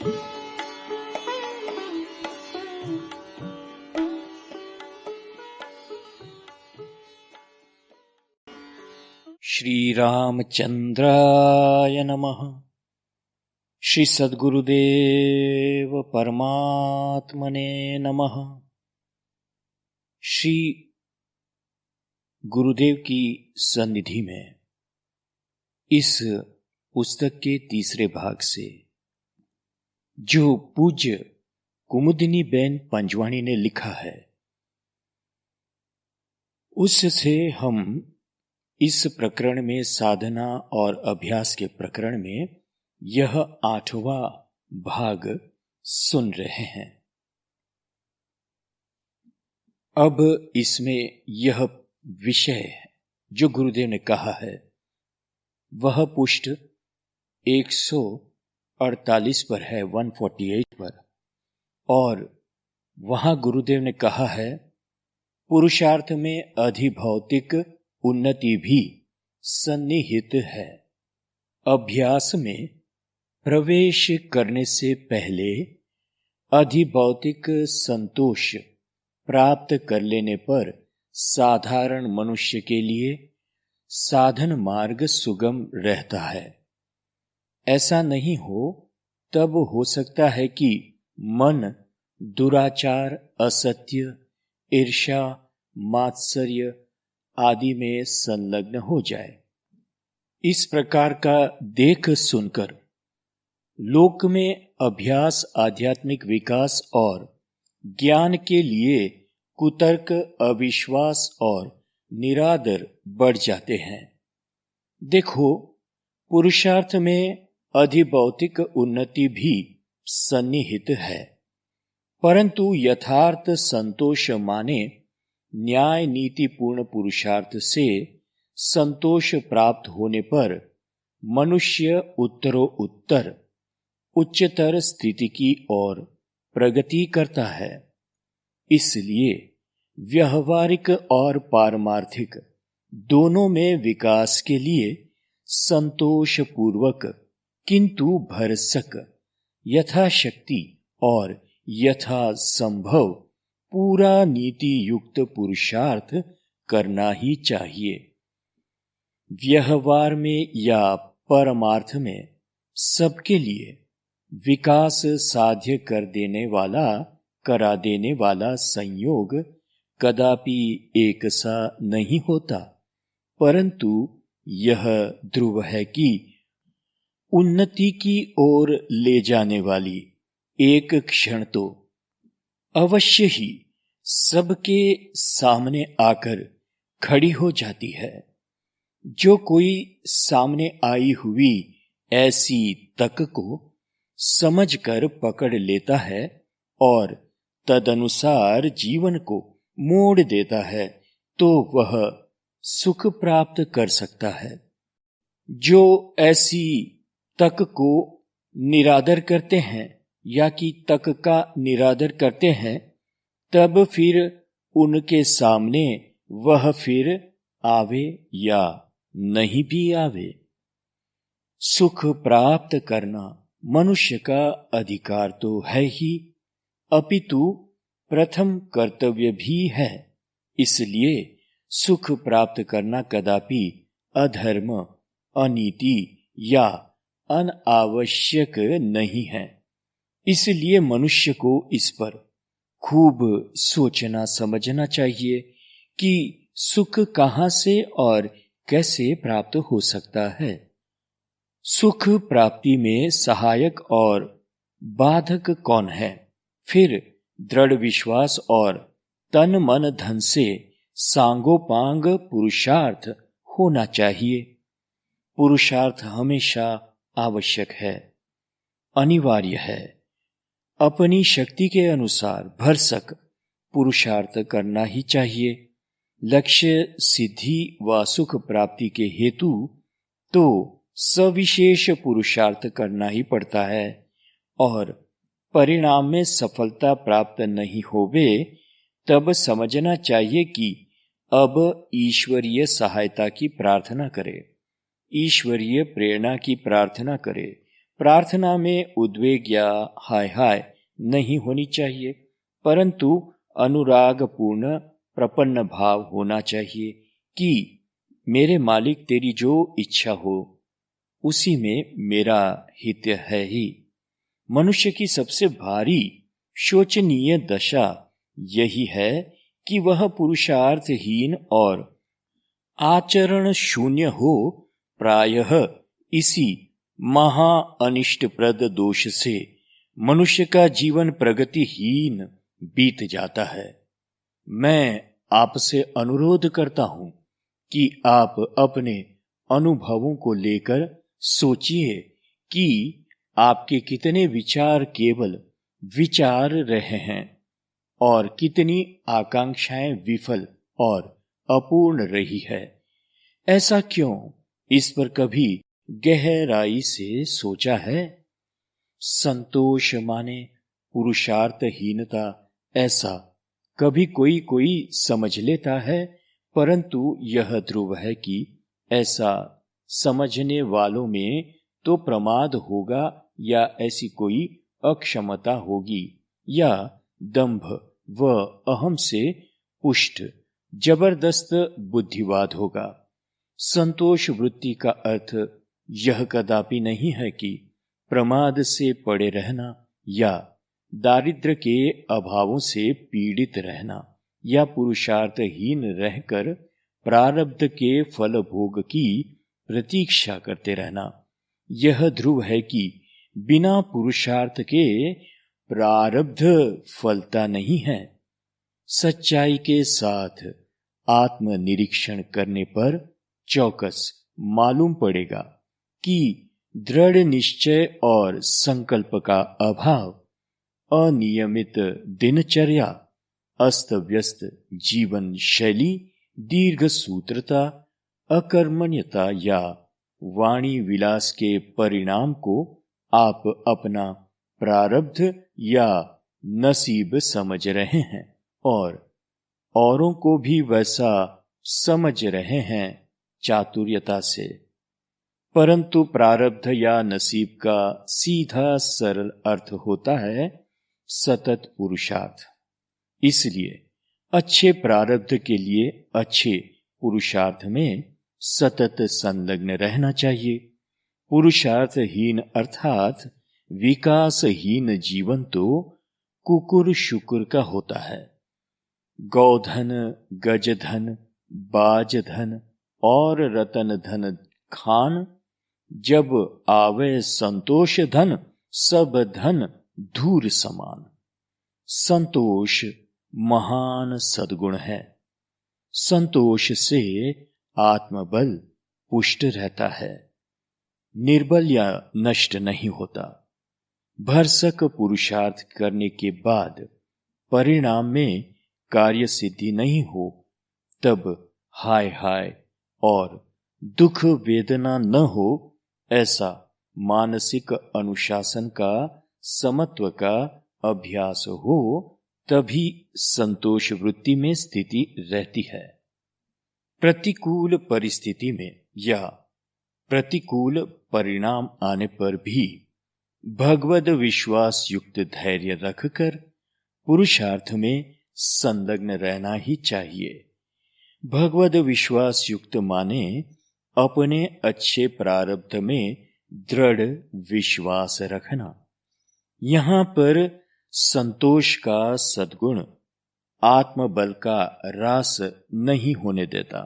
श्री रामचंद्राय नमः। श्री सद्गुरुदेव परमात्मने नमः। श्री गुरुदेव की सन्निधि में इस पुस्तक के तीसरे भाग से, जो पूज्य कुमुदिनी बेन पंजवाणी ने लिखा है, उससे हम इस प्रकरण में, साधना और अभ्यास के प्रकरण में, यह 8वां भाग सुन रहे हैं। अब इसमें यह विषय जो गुरुदेव ने कहा है वह पुष्ट 148 पर है, 148 पर, और वहां गुरुदेव ने कहा है, पुरुषार्थ में अधिभौतिक उन्नति भी सन्निहित है। अभ्यास में प्रवेश करने से पहले अधिभौतिक संतोष प्राप्त कर लेने पर साधारण मनुष्य के लिए साधन मार्ग सुगम रहता है। ऐसा नहीं हो तब हो सकता है कि मन दुराचार, असत्य, ईर्ष्या, मात्सर्य आदि में संलग्न हो जाए। इस प्रकार का देख सुनकर लोक में अभ्यास, आध्यात्मिक विकास और ज्ञान के लिए कुतर्क, अविश्वास और निरादर बढ़ जाते हैं। देखो, पुरुषार्थ में अधिभौतिक उन्नति भी सन्निहित है, परंतु यथार्थ संतोष माने न्याय नीति पूर्ण पुरुषार्थ से संतोष प्राप्त होने पर मनुष्य उत्तरोत्तर उच्चतर स्थिति की ओर प्रगति करता है। इसलिए व्यवहारिक और पारमार्थिक दोनों में विकास के लिए संतोष पूर्वक किंतु भरसक, यथाशक्ति और यथासंभव पूरा नीति युक्त पुरुषार्थ करना ही चाहिए। व्यवहार में या परमार्थ में सबके लिए विकास साध्य करा देने वाला संयोग कदापि एक सा नहीं होता, परंतु यह ध्रुव है कि उन्नति की ओर ले जाने वाली एक क्षण तो अवश्य ही सबके सामने आकर खड़ी हो जाती है। जो कोई सामने आई हुई ऐसी तक को समझकर पकड़ लेता है और तदनुसार जीवन को मोड़ देता है, तो वह सुख प्राप्त कर सकता है। जो ऐसी तक को निरादर करते हैं या कि तक का निरादर करते हैं, तब फिर उनके सामने वह फिर आवे या नहीं भी आवे, सुख प्राप्त करना मनुष्य का अधिकार तो है ही, अपितु प्रथम कर्तव्य भी है। इसलिए सुख प्राप्त करना कदापि अधर्म, अनीति या अनावश्यक नहीं है। इसलिए मनुष्य को इस पर खूब सोचना समझना चाहिए कि सुख कहां से और कैसे प्राप्त हो सकता है। सुख प्राप्ति में सहायक और बाधक कौन है? फिर दृढ़ विश्वास और तन मन धन से सांगोपांग पुरुषार्थ होना चाहिए। पुरुषार्थ हमेशा आवश्यक है, अनिवार्य है। अपनी शक्ति के अनुसार भरसक पुरुषार्थ करना ही चाहिए। लक्ष्य सिद्धि व सुख प्राप्ति के हेतु तो सविशेष पुरुषार्थ करना ही पड़ता है, और परिणाम में सफलता प्राप्त नहीं होवे तब समझना चाहिए कि अब ईश्वरीय सहायता की प्रार्थना करे, ईश्वरीय प्रेरणा की प्रार्थना करे, प्रार्थना में उद्वेग या हाय हाय नहीं होनी चाहिए, परंतु अनुरागपूर्ण प्रपन्न भाव होना चाहिए कि मेरे मालिक तेरी जो इच्छा हो उसी में मेरा हित है ही। मनुष्य की सबसे भारी शोचनीय दशा यही है कि वह पुरुषार्थहीन और आचरण शून्य हो। प्रायः इसी महा अनिष्टप्रद दोष से मनुष्य का जीवन प्रगतिहीन बीत जाता है। मैं आपसे अनुरोध करता हूं कि आप अपने अनुभवों को लेकर सोचिए कि आपके कितने विचार केवल विचार रहे हैं और कितनी आकांक्षाएं विफल और अपूर्ण रही है। ऐसा क्यों? इस पर कभी गहराई से सोचा है? संतोष माने पुरुषार्थहीनता, ऐसा कभी कोई कोई समझ लेता है, परंतु यह ध्रुव है कि ऐसा समझने वालों में तो प्रमाद होगा या ऐसी कोई अक्षमता होगी या दंभ व अहम से पुष्ट जबरदस्त बुद्धिवाद होगा। संतोष वृत्ति का अर्थ यह कदापि नहीं है कि प्रमाद से पड़े रहना या दारिद्र्य के अभावों से पीड़ित रहना या पुरुषार्थहीन रहकर प्रारब्ध के फल भोग की प्रतीक्षा करते रहना। यह ध्रुव है कि बिना पुरुषार्थ के प्रारब्ध फलता नहीं है। सच्चाई के साथ आत्मनिरीक्षण करने पर चौकस मालूम पड़ेगा कि दृढ़ निश्चय और संकल्प का अभाव, अनियमित दिनचर्या, अस्त व्यस्त जीवन शैली, दीर्घ सूत्रता, अकर्मण्यता या वाणी विलास के परिणाम को आप अपना प्रारब्ध या नसीब समझ रहे हैं और औरों को भी वैसा समझ रहे हैं चातुर्यता से। परंतु प्रारब्ध या नसीब का सीधा सरल अर्थ होता है सतत पुरुषार्थ। इसलिए अच्छे प्रारब्ध के लिए अच्छे पुरुषार्थ में सतत संलग्न रहना चाहिए। पुरुषार्थहीन अर्थात विकासहीन जीवन तो कुकुर शुकुर का होता है। गौधन, गजधन, बाजधन और रतन धन खान, जब आवे संतोष धन, सब धन धूर समान। संतोष महान सद्गुण है। संतोष से आत्मबल पुष्ट रहता है, निर्बल या नष्ट नहीं होता। भरसक पुरुषार्थ करने के बाद परिणाम में कार्य सिद्धि नहीं हो, तब हाय हाय और दुख वेदना न हो, ऐसा मानसिक अनुशासन का, समत्व का अभ्यास हो, तभी संतोष वृत्ति में स्थिति रहती है। प्रतिकूल परिस्थिति में या प्रतिकूल परिणाम आने पर भी भगवद विश्वास युक्त धैर्य रखकर पुरुषार्थ में संलग्न रहना ही चाहिए। भगवद विश्वास युक्त माने अपने अच्छे प्रारब्ध में दृढ़ विश्वास रखना। यहां पर संतोष का सद्गुण आत्मबल का रास नहीं होने देता,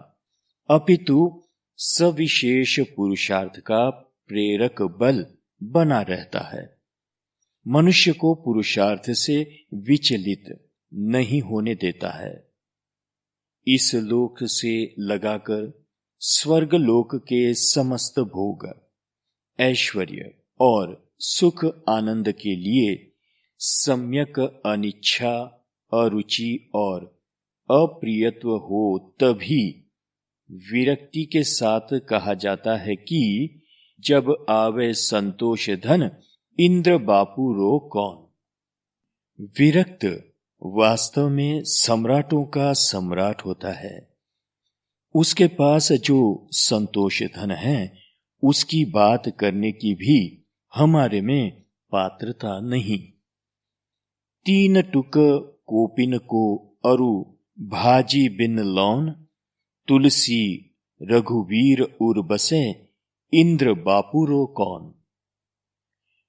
अपितु सविशेष पुरुषार्थ का प्रेरक बल बना रहता है। मनुष्य को पुरुषार्थ से विचलित नहीं होने देता है। इस लोक से लगाकर स्वर्ग लोक के समस्त भोग, ऐश्वर्य और सुख आनंद के लिए सम्यक अनिच्छा, अरुचि और अप्रियत्व हो, तभी विरक्ति के साथ कहा जाता है कि जब आवे संतोष धन, इंद्र बापू रो कौन। विरक्त वास्तव में सम्राटों का सम्राट होता है। उसके पास जो संतोष धन है, उसकी बात करने की भी हमारे में पात्रता नहीं। तीन टुक कोपिन को अरु भाजी बिन लौन, तुलसी रघुवीर उर बसे, इंद्र बापुरो कौन।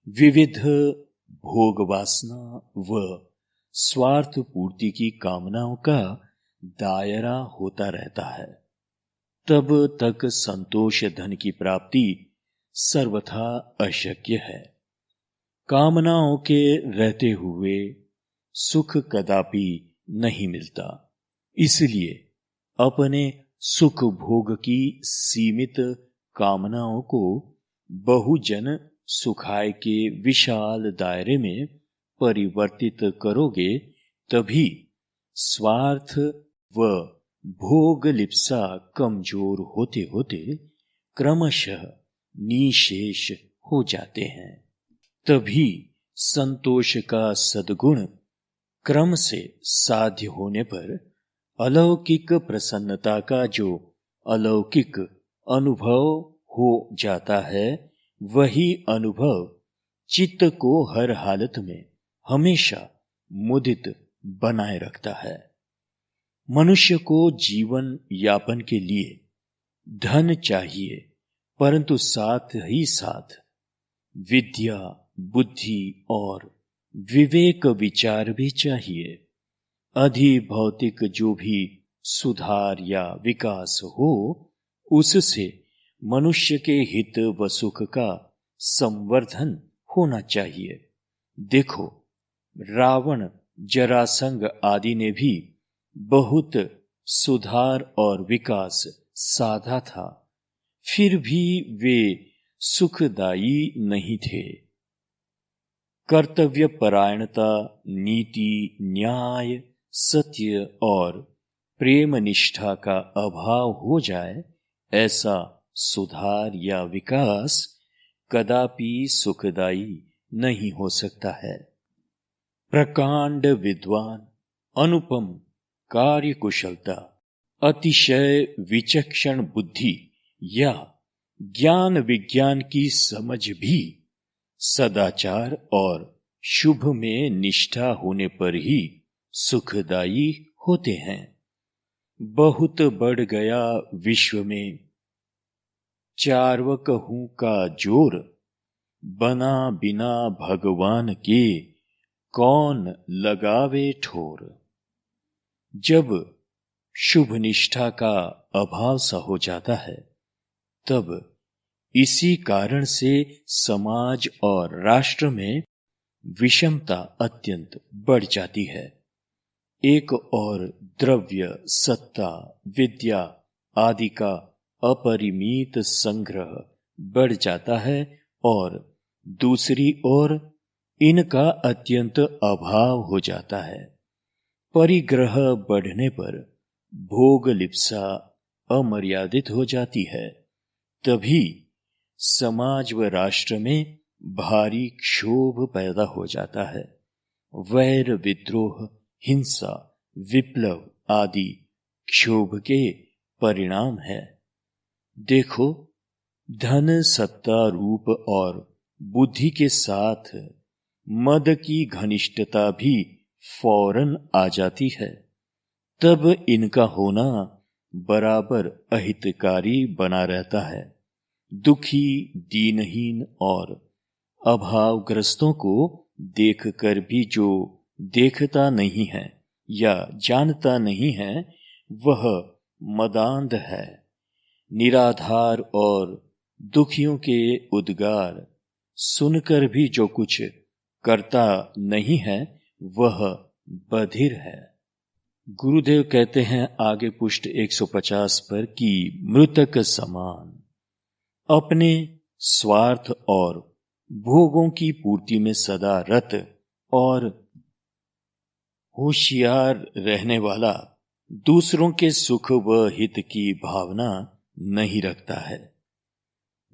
विविध भोग वासना व स्वार्थ पूर्ति की कामनाओं का दायरा होता रहता है, तब तक संतोष धन की प्राप्ति सर्वथा अशक्य है। कामनाओं के रहते हुए सुख कदापि नहीं मिलता। इसलिए अपने सुख भोग की सीमित कामनाओं को बहुजन सुखाय के विशाल दायरे में परिवर्तित करोगे, तभी स्वार्थ व भोग लिप्सा कमजोर होते होते क्रमशः निशेष हो जाते हैं। तभी संतोष का सद्गुण क्रम से साध्य होने पर अलौकिक प्रसन्नता का जो अलौकिक अनुभव हो जाता है, वही अनुभव चित्त को हर हालत में हमेशा मुदित बनाए रखता है। मनुष्य को जीवन यापन के लिए धन चाहिए, परंतु साथ ही साथ विद्या, बुद्धि और विवेक विचार भी चाहिए। अधिभौतिक जो भी सुधार या विकास हो, उससे मनुष्य के हित व सुख का संवर्धन होना चाहिए। देखो, रावण, जरासंध आदि ने भी बहुत सुधार और विकास साधा था, फिर भी वे सुखदायी नहीं थे। कर्तव्य परायणता, नीति, न्याय, सत्य और प्रेम निष्ठा का अभाव हो जाए, ऐसा सुधार या विकास कदापि सुखदायी नहीं हो सकता है। प्रकांड विद्वान, अनुपम कार्यकुशलता, अतिशय विचक्षण बुद्धि या ज्ञान विज्ञान की समझ भी सदाचार और शुभ में निष्ठा होने पर ही सुखदायी होते हैं। बहुत बढ़ गया विश्व में चार्वक हूं का जोर, बना बिना भगवान के कौन लगावे ठोर। जब शुभ निष्ठा का अभाव सा हो जाता है, तब इसी कारण से समाज और राष्ट्र में विषमता अत्यंत बढ़ जाती है। एक और द्रव्य, सत्ता, विद्या आदि का अपरिमित संग्रह बढ़ जाता है और दूसरी ओर इनका अत्यंत अभाव हो जाता है। परिग्रह बढ़ने पर भोग लिप्सा अमर्यादित हो जाती है। तभी समाज व राष्ट्र में भारी क्षोभ पैदा हो जाता है। वैर, विद्रोह, हिंसा, विप्लव आदि क्षोभ के परिणाम है। देखो, धन, सत्ता, रूप और बुद्धि के साथ मद की घनिष्ठता भी फौरन आ जाती है। तब इनका होना बराबर अहितकारी बना रहता है। दुखी, दीनहीन और अभावग्रस्तों को देखकर भी जो देखता नहीं है या जानता नहीं है, वह मदांध है। निराधार और दुखियों के उद्गार सुनकर भी जो कुछ करता नहीं है, वह बधिर है। गुरुदेव कहते हैं आगे पुष्ट 150 पर कि मृतक समान अपने स्वार्थ और भोगों की पूर्ति में सदा रत और होशियार रहने वाला दूसरों के सुख व हित की भावना नहीं रखता है।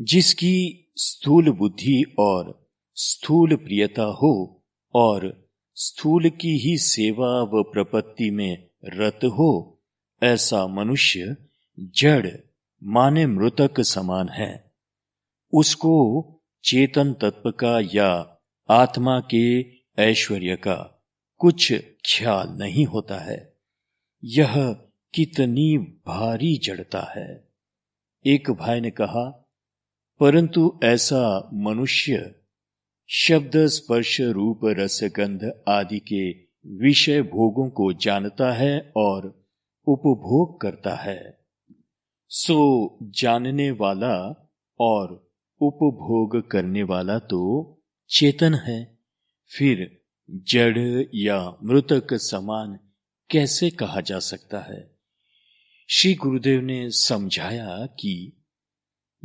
जिसकी स्थूल बुद्धि और स्थूल प्रियता हो और स्थूल की ही सेवा व प्रपत्ति में रत हो, ऐसा मनुष्य जड़ माने मृतक समान है। उसको चेतन तत्व का या आत्मा के ऐश्वर्य का कुछ ख्याल नहीं होता है। यह कितनी भारी जड़ता है। एक भाई ने कहा, परंतु ऐसा मनुष्य शब्द स्पर्श रूप रसगंध आदि के विषय भोगों को जानता है और उपभोग करता है। सो जानने वाला और उपभोग करने वाला तो चेतन है, फिर जड़ या मृतक समान कैसे कहा जा सकता है? श्री गुरुदेव ने समझाया कि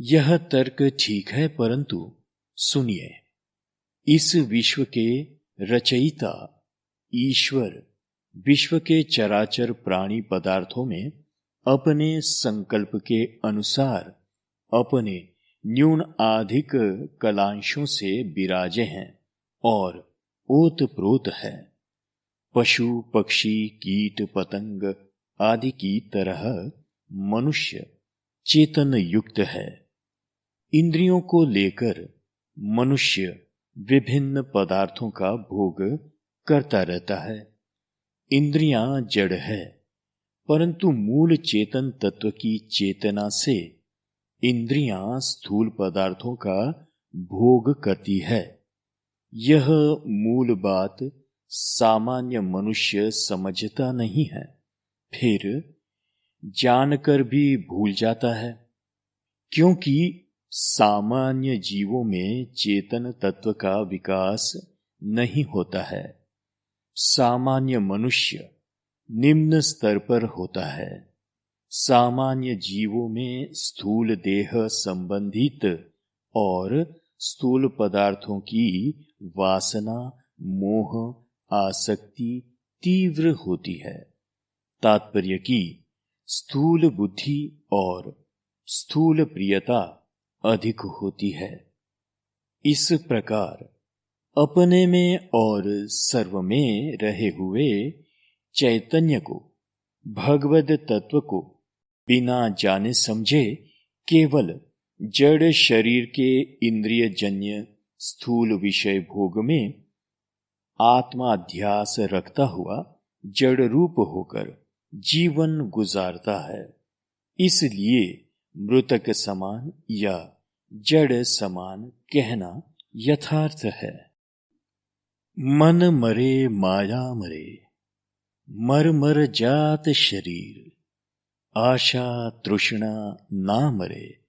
यह तर्क ठीक है, परंतु सुनिए, इस विश्व के रचयिता ईश्वर विश्व के चराचर प्राणी पदार्थों में अपने संकल्प के अनुसार अपने न्यून अधिक कलांशों से विराजे हैं और ओतप्रोत है। पशु पक्षी कीट पतंग आदि की तरह मनुष्य चेतन युक्त है। इंद्रियों को लेकर मनुष्य विभिन्न पदार्थों का भोग करता रहता है। इंद्रियां जड़ है, परंतु मूल चेतन तत्व की चेतना से इंद्रियां स्थूल पदार्थों का भोग करती है। यह मूल बात सामान्य मनुष्य समझता नहीं है, फिर जानकर भी भूल जाता है, क्योंकि सामान्य जीवों में चेतन तत्व का विकास नहीं होता है। सामान्य मनुष्य निम्न स्तर पर होता है। सामान्य जीवों में स्थूल देह संबंधित और स्थूल पदार्थों की वासना, मोह, आसक्ति तीव्र होती है। तात्पर्य की स्थूल बुद्धि और स्थूल प्रियता अधिक होती है। इस प्रकार अपने में और सर्व में रहे हुए चैतन्य को, भगवद तत्व को बिना जाने समझे केवल जड़ शरीर के इंद्रिय जन्य स्थूल विषय भोग में आत्माध्यास रखता हुआ जड़ रूप होकर जीवन गुजारता है। इसलिए मृतक समान या जड़ समान कहना यथार्थ है। मन मरे माया मरे, मर मर जात शरीर, आशा तृष्णा ना मरे,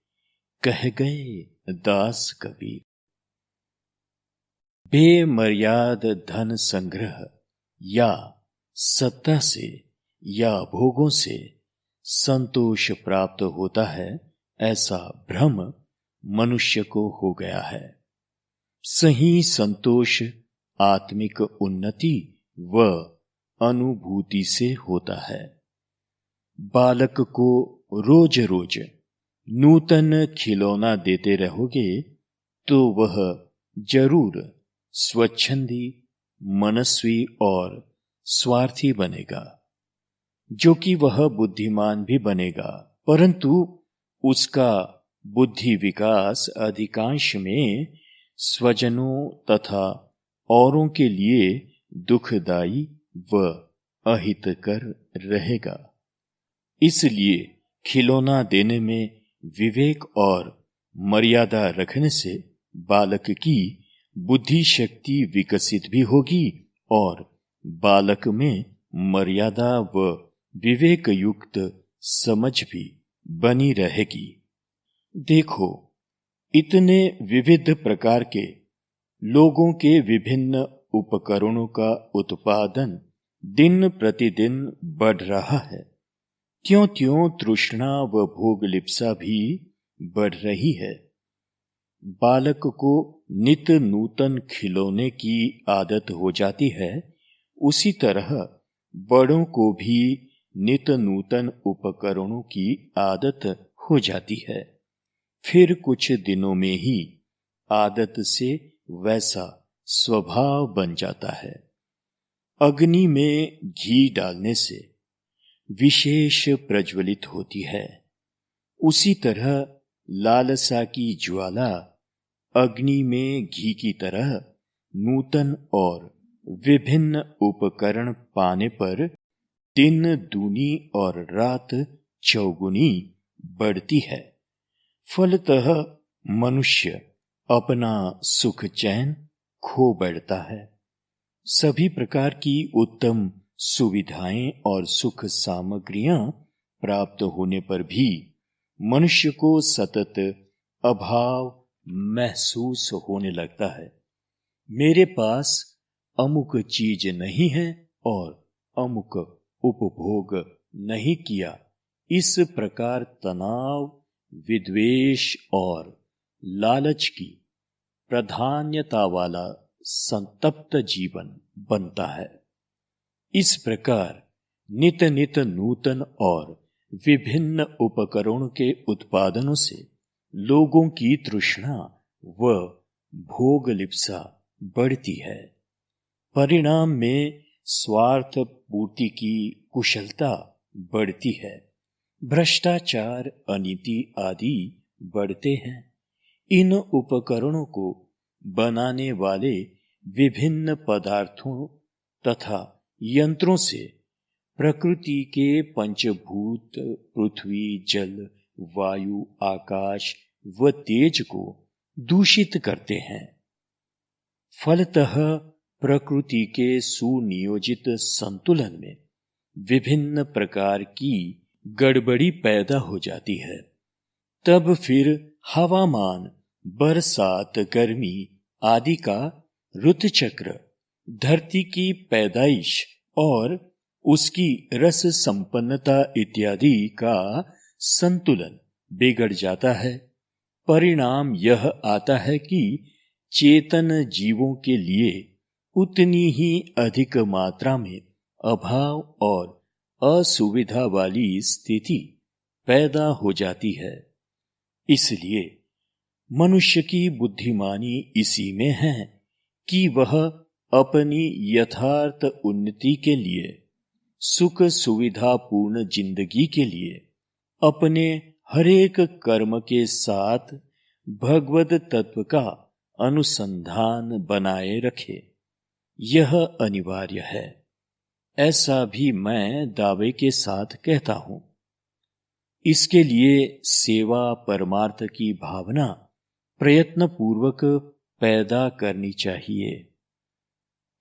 कह गए दास कबीर। बेमर्याद धन संग्रह या सत्ता से या भोगों से संतोष प्राप्त होता है, ऐसा भ्रम मनुष्य को हो गया है। सही संतोष आत्मिक उन्नति व अनुभूति से होता है। बालक को रोज रोज नूतन खिलौना देते रहोगे तो वह जरूर स्वच्छंदी, मनस्वी और स्वार्थी बनेगा, जो कि वह बुद्धिमान भी बनेगा, परंतु उसका बुद्धि विकास अधिकांश में स्वजनों तथा औरों के लिए दुखदायी व अहितकर रहेगा। इसलिए खिलौना देने में विवेक और मर्यादा रखने से बालक की बुद्धि शक्ति विकसित भी होगी और बालक में मर्यादा व विवेक युक्त समझ भी बनी रहेगी। देखो, इतने विविध प्रकार के लोगों के विभिन्न उपकरणों का उत्पादन दिन प्रतिदिन बढ़ रहा है, त्यों-त्यों तृष्णा व भोग लिप्सा भी बढ़ रही है। बालक को नित नूतन खिलौने की आदत हो जाती है, उसी तरह बड़ों को भी नित नूतन उपकरणों की आदत हो जाती है। फिर कुछ दिनों में ही आदत से वैसा स्वभाव बन जाता है। अग्नि में घी डालने से विशेष प्रज्वलित होती है, उसी तरह लालसा की ज्वाला अग्नि में घी की तरह नूतन और विभिन्न उपकरण पाने पर दिन दूनी और रात चौगुनी बढ़ती है। फलतः मनुष्य अपना सुख चैन खो बैठता है। सभी प्रकार की उत्तम सुविधाएं और सुख सामग्रियां प्राप्त होने पर भी मनुष्य को सतत अभाव महसूस होने लगता है। मेरे पास अमुक चीज नहीं है और अमुक उपभोग नहीं किया, इस प्रकार तनाव, विद्वेष और लालच की प्राधान्यता वाला संतप्त जीवन बनता है। इस प्रकार नित नित नूतन और विभिन्न उपकरणों के उत्पादनों से लोगों की तृष्णा व भोग लिप्सा बढ़ती है। परिणाम में स्वार्थ पूर्ति की कुशलता बढ़ती है। भ्रष्टाचार, अनीति आदि बढ़ते हैं। इन उपकरणों को बनाने वाले विभिन्न पदार्थों तथा यंत्रों से प्रकृति के पंचभूत पृथ्वी, जल, वायु, आकाश व तेज को दूषित करते हैं। फलतः प्रकृति के सुनियोजित संतुलन में विभिन्न प्रकार की गड़बड़ी पैदा हो जाती है। तब फिर हवामान, बरसात, गर्मी आदि का ऋतुचक्र, धरती की पैदाइश और उसकी रस संपन्नता इत्यादि का संतुलन बिगड़ जाता है। परिणाम यह आता है कि चेतन जीवों के लिए उतनी ही अधिक मात्रा में अभाव और असुविधा वाली स्थिति पैदा हो जाती है। इसलिए मनुष्य की बुद्धिमानी इसी में है कि वह अपनी यथार्थ उन्नति के लिए, सुख सुविधा पूर्ण जिंदगी के लिए अपने हरेक कर्म के साथ भगवत तत्व का अनुसंधान बनाए रखे। यह अनिवार्य है। ऐसा भी मैं दावे के साथ कहता हूं। इसके लिए सेवा परमार्थ की भावना प्रयत्न पूर्वक पैदा करनी चाहिए।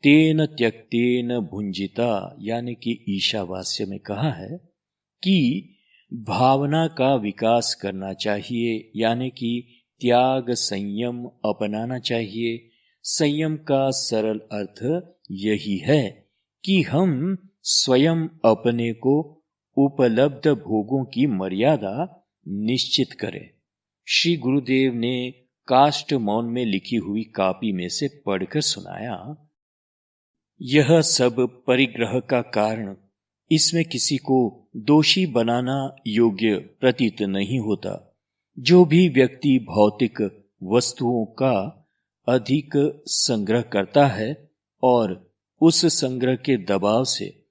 तेन त्यक्तेन भुंजिता, यानी कि ईशावास्य में कहा है कि भावना का विकास करना चाहिए, यानी कि त्याग, संयम अपनाना चाहिए। संयम का सरल अर्थ यही है कि हम स्वयं अपने को उपलब्ध भोगों की मर्यादा निश्चित करें। श्री गुरुदेव ने काष्ठ मौन में लिखी हुई कापी में से पढ़कर सुनाया। यह सब परिग्रह का कारण इसमें किसी को दोषी बनाना योग्य प्रतीत नहीं होता। जो भी व्यक्ति भौतिक वस्तुओं का अधिक संग्रह करता है और उस संग्रह के दबाव से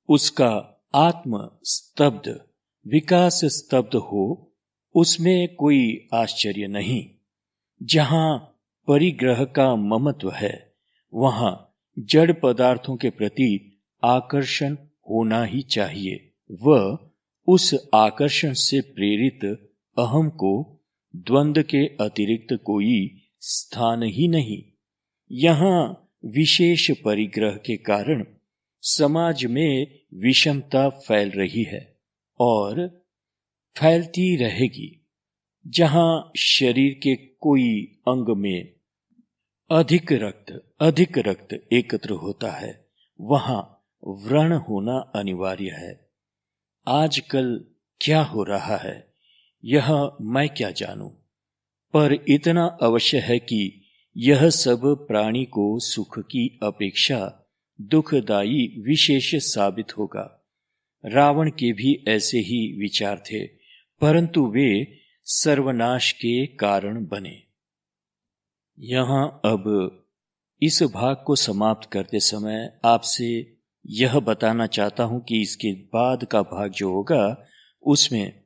उसका आत्म स्तब्ध, विकास स्तब्ध हो, उसमें कोई आश्चर्य नहीं। जहां परिग्रह का ममत्व है, वहां जड़ पदार्थों के प्रति आकर्षण होना ही चाहिए। वह उस आकर्षण से प्रेरित अहम को द्वंद्व के अतिरिक्त कोई स्थान ही नहीं। यहां विशेष परिग्रह के कारण समाज में विषमता फैल रही है और फैलती रहेगी। जहां शरीर के कोई अंग में अधिक रक्त एकत्र होता है, वहां व्रण होना अनिवार्य है। आजकल क्या हो रहा है यह मैं क्या जानूं, पर इतना अवश्य है कि यह सब प्राणी को सुख की अपेक्षा दुखदायी विशेष साबित होगा। रावण के भी ऐसे ही विचार थे, परंतु वे सर्वनाश के कारण बने। यहां अब इस भाग को समाप्त करते समय आपसे यह बताना चाहता हूं कि इसके बाद का भाग जो होगा उसमें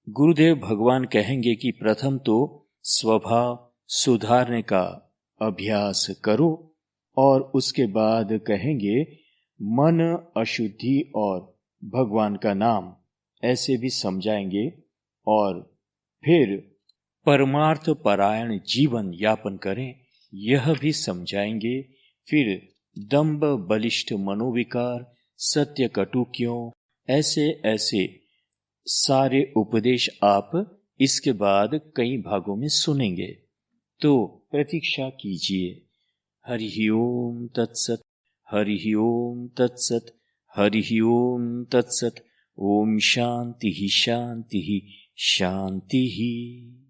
गुरुदेव भगवान कहेंगे कि प्रथम तो स्वभाव, सुधारने का अभ्यास करो और उसके बाद कहेंगे मन, अशुद्धि और भगवान का नाम, ऐसे भी समझाएंगे और फिर परमार्थ परायण जीवन यापन करें, यह भी समझाएंगे। फिर दंभ, बलिष्ठ मनोविकार, सत्य कटुकियों, ऐसे ऐसे सारे उपदेश आप इसके बाद कई भागों में सुनेंगे, तो प्रतीक्षा कीजिए। हरि ओम तत्सत, हरि ओम तत्सत, हरि ओम तत्सत। ओम शांति शांति शांति।